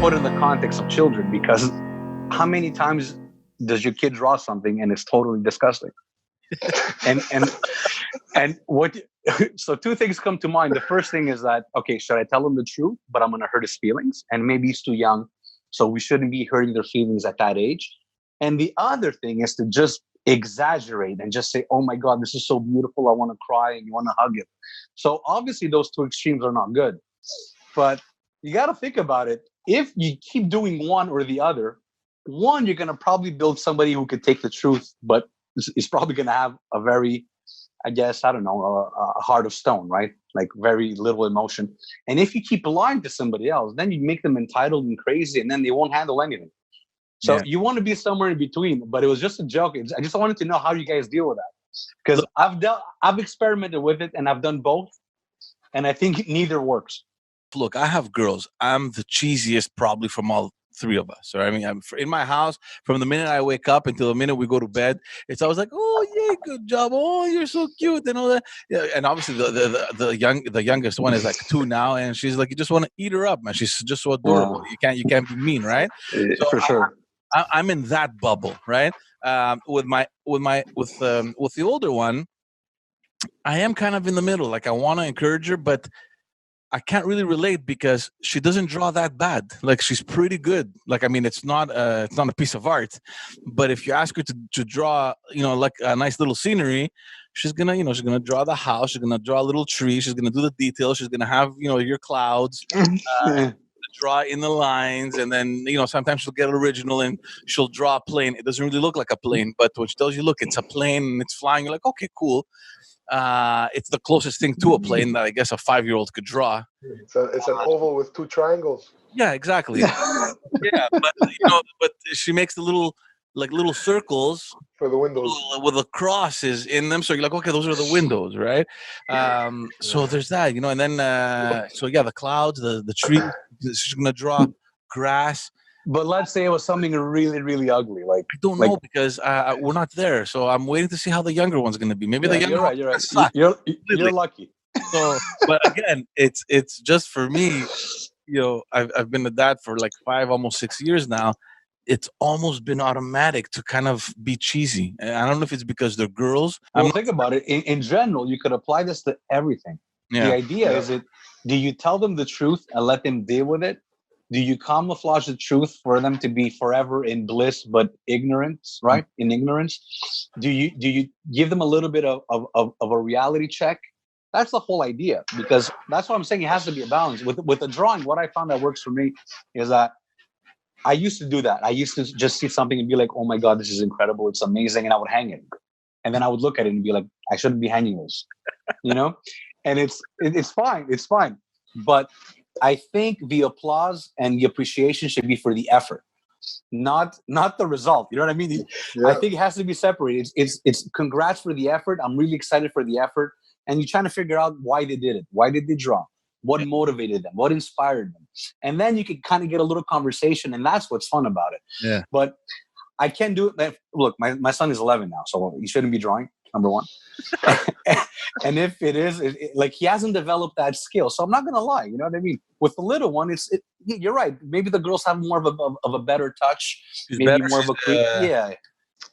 put in the context of children, because how many times does your kid draw something and it's totally disgusting? And what? So two things come to mind. The first thing is that, okay, should I tell him the truth, but I'm going to hurt his feelings, and maybe he's too young, so we shouldn't be hurting their feelings at that age. And the other thing is to just exaggerate and just say, oh my God, this is so beautiful, I want to cry, and you want to hug it. So obviously those two extremes are not good, but you got to think about it. If you keep doing one or the other, one, you're going to probably build somebody who could take the truth, but is probably going to have a very, I guess, I don't know, a heart of stone, right? Like very little emotion. And if you keep lying to somebody else, then you make them entitled and crazy, and then they won't handle anything. So you want to be somewhere in between. But it was just a joke. I just wanted to know how you guys deal with that, because I've experimented with it, and I've done both, and I think neither works. Look, I have girls. I'm the cheesiest probably from all three of us. Or I mean, I'm in my house from the minute I wake up until the minute we go to bed. It's always like, oh yay, good job. Oh, you're so cute and all that. Yeah, and obviously the youngest one is like 2 now, and she's like, you just want to eat her up, man. She's just so adorable. You can't be mean, right? So For sure. I'm in that bubble, right? With the older one, I am kind of in the middle. Like I want to encourage her, but I can't really relate because she doesn't draw that bad. Like she's pretty good. Like I mean, it's not a piece of art, but if you ask her to draw, like a nice little scenery, she's gonna draw the house. She's gonna draw a little tree. She's gonna do the details. She's gonna have your clouds. Draw in the lines, and then sometimes she'll get original and she'll draw a plane. It doesn't really look like a plane, but when she tells you, look, it's a plane and it's flying, you're like, okay, cool. It's the closest thing to a plane that I guess a 5-year-old could draw. It's an oval with 2 triangles. Yeah, exactly. Yeah, but she makes the little circles for the windows with the crosses in them. So you're like, okay, those are the windows, right? So there's that, and then the clouds, the trees. She's gonna draw grass. But let's say it was something really, really ugly. Like I don't know, because we're not there. So I'm waiting to see how the younger one's going to be. Maybe the younger one. You're right. You're lucky. So, but again, it's just for me. I've been a dad for like 5, almost 6 years now. It's almost been automatic to kind of be cheesy. And I don't know if it's because they're girls. Well, think about it. In general, you could apply this to everything. Yeah. The idea is do you tell them the truth and let them deal with it? Do you camouflage the truth for them to be forever in bliss but ignorance, right? In ignorance? Do you give them a little bit of a reality check? That's the whole idea, because that's what I'm saying. It has to be a balance. With the drawing, what I found that works for me is that I used to do that. I used to just see something and be like, oh my God, this is incredible. It's amazing. And I would hang it. And then I would look at it and be like, I shouldn't be hanging this, And it's fine. It's fine. But I think the applause and the appreciation should be for the effort, not the result. You know what I mean? Yeah. I think it has to be separated. It's congrats for the effort. I'm really excited for the effort. And you're trying to figure out why they did it. Why did they draw? What motivated them? What inspired them? And then you can kind of get a little conversation, and that's what's fun about it. Yeah. But I can't do it. Look, my son is 11 now, so he shouldn't be drawing, number one. And if it is, like he hasn't developed that skill. So I'm not going to lie. You know what I mean? With the little one, you're right. Maybe the girls have more of a better touch. She's maybe better. More of a yeah.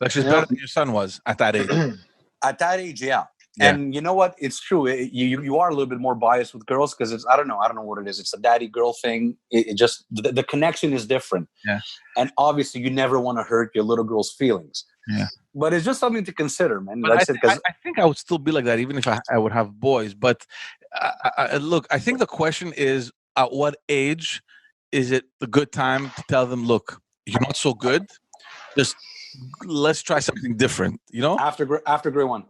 Like she's better than your son was at that age. At that age, yeah. And you know what? It's true. You are a little bit more biased with girls because it's I don't know what it is. It's a daddy girl thing. It just the connection is different. Yeah. And obviously, you never want to hurt your little girl's feelings. Yeah. But it's just something to consider, man. But I think I would still be like that even if I would have boys. But look, I think the question is, at what age is it the good time to tell them, look, you're not so good. Just let's try something different. After grade 1.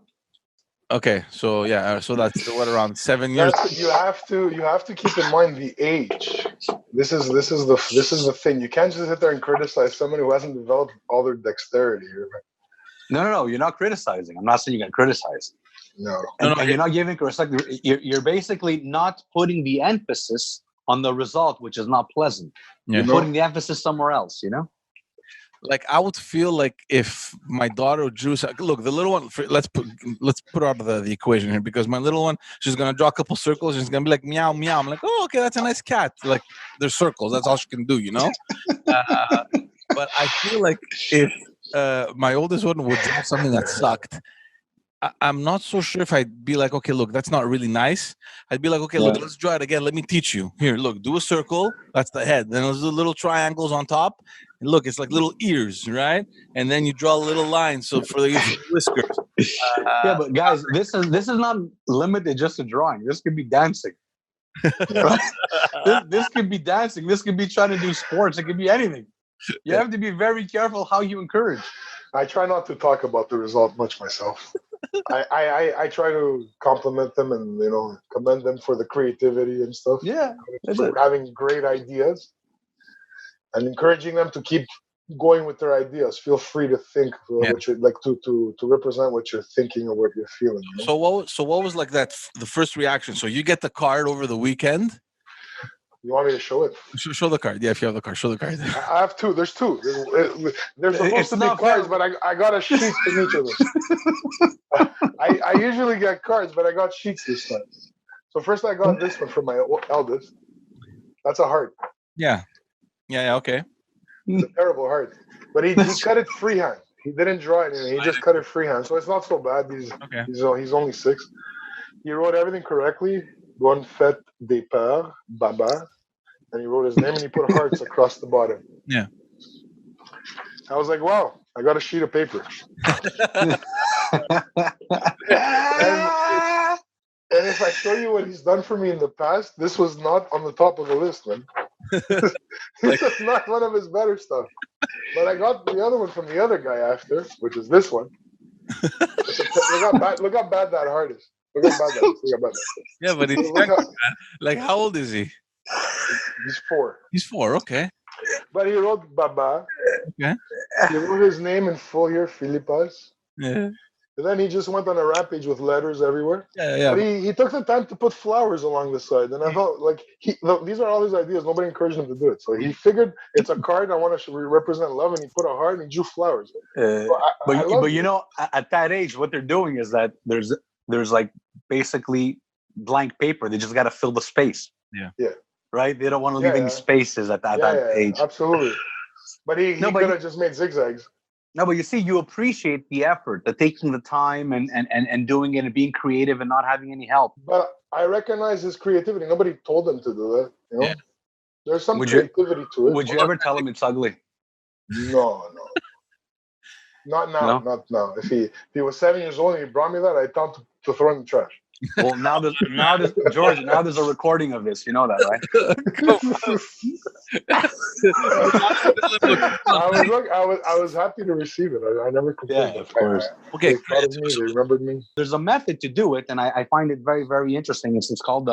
Okay, so so that's what, around 7 years. You have to keep in mind the age. This is the thing. You can't just sit there and criticize someone who hasn't developed all their dexterity. No, you're not criticizing. I'm not saying you're gonna criticize. No, you're not giving respect. You're basically not putting the emphasis on the result, which is not pleasant. You're putting the emphasis somewhere else. like I would feel like if my daughter drew. Look, the little one. Let's put out of the equation here, because my little one, she's gonna draw a couple circles. And she's gonna be like meow meow. I'm like, oh, okay, that's a nice cat. Like there's circles. That's all she can do, you know. But I feel like if my oldest one would draw something that sucked, I'm not so sure if I'd be like, okay, look, that's not really nice. I'd be like, okay, look, let's draw it again. Let me teach you. Here, look, do a circle. That's the head. Then there's little triangles on top. And look, it's like little ears, right? And then you draw a little line so for the whiskers. Yeah, but guys, this is not limited just to drawing. This could be dancing. Right? this could be dancing. This could be trying to do sports. It could be anything. You have to be very careful how you encourage. I try not to talk about the result much myself. I try to compliment them and commend them for the creativity and stuff. Yeah, for having great ideas and encouraging them to keep going with their ideas. Feel free to think what you're like to represent what you're thinking or what you're feeling. You know? So what was like that the first reaction? So you get the card over the weekend. You want me to show it? Show the card. Yeah, if you have the card, show the card. I have two. There's two. There's supposed to be cards, but I got a sheet in each of them. I usually get cards, but I got sheets this time. So first I got this one for my eldest. That's a heart. Yeah, okay. It's a terrible heart. But he cut it freehand. He didn't draw anything. He just cut it freehand. So it's not so bad. He's only 6. He wrote everything correctly. Bonne fête des pères, Baba. And he wrote his name and he put hearts across the bottom. Yeah. I was like, wow, I got a sheet of paper. and if I show you what he's done for me in the past, this was not on the top of the list, man. This is not one of his better stuff. But I got the other one from the other guy after, which is this one. Look how bad that heart is. Look how bad that is. Look how bad that is. Yeah, but he's like, how old is he? He's 4. He's 4, okay. But he wrote Baba. Okay. He wrote his name in full here, Filipas. Yeah. And then he just went on a rampage with letters everywhere. Yeah. But he took the time to put flowers along the side. And I felt like these are all his ideas. Nobody encouraged him to do it. So he figured it's a card. I want to represent love. And he put a heart and he drew flowers. But you know, at that age, what they're doing is that there's like basically blank paper. They just got to fill the space. Yeah. Right? They don't want to leave any spaces at that age. Absolutely. But he could have just made zigzags. No, but you see, you appreciate the effort, the taking the time and doing it and being creative and not having any help. But I recognize his creativity. Nobody told him to do that. You know? Yeah. There's some creativity to it. Would you ever tell him it's ugly? No. Not now. No? Not now. If he was 7 years old and he brought me that, I'd tell him to throw it in the trash. Well, now there's George. Now there's a recording of this. You know that, right? I was happy to receive it. I never complained. Yeah, of course. Okay, they remembered me. There's a method to do it, and I find it very, very interesting. It's called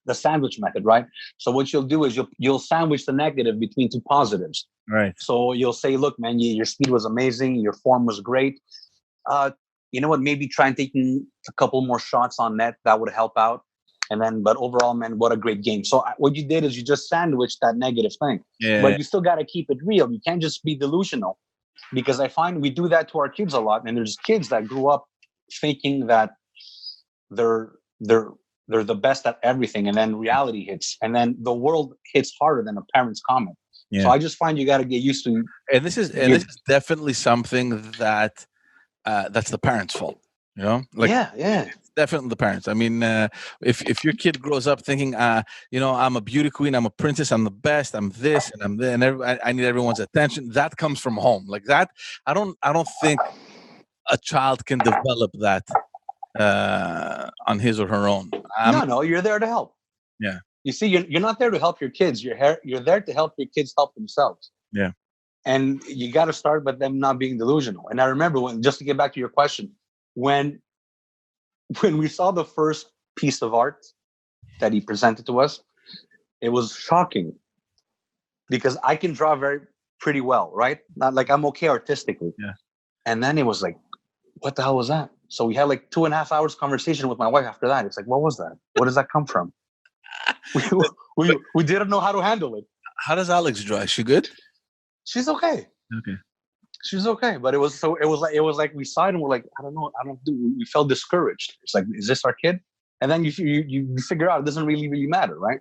the sandwich method, right? So what you'll do is you'll sandwich the negative between 2 positives. Right. So you'll say, look, man, your speed was amazing. Your form was great. You know what? Maybe try and taking a couple more shots on net. That would help out. And then, but overall, man, what a great game. So what you did is you just sandwiched that negative thing. Yeah. But you still got to keep it real. You can't just be delusional, because I find we do that to our kids a lot. And there's kids that grew up thinking that they're the best at everything, and then reality hits, and then the world hits harder than a parent's comment. Yeah. So I just find you got to get used to. And this is definitely something that. That's the parents' fault, you know. Like, yeah, it's definitely the parents. I mean, if your kid grows up thinking, I'm a beauty queen, I'm a princess, I'm the best, I'm this, and I'm there, and I need everyone's attention. That comes from home, like that. I don't think a child can develop that on his or her own. No, you're there to help. Yeah. You see, you're not there to help your kids. You're there to help your kids help themselves. Yeah. And you got to start with them not being delusional. And I remember just to get back to your question, when we saw the first piece of art that he presented to us, it was shocking, because I can draw pretty well, right? Not like I'm okay artistically. Yeah. And then it was like, what the hell was that? So we had like 2.5 hours conversation with my wife after that. It's like, what was that? Where does that come from? we didn't know how to handle it. How does Alex draw? Is she good? She's okay. Okay. She was okay, but it was like we saw it and we're like, I don't know. We felt discouraged. It's like, is this our kid? And then you figure out it doesn't really matter, right?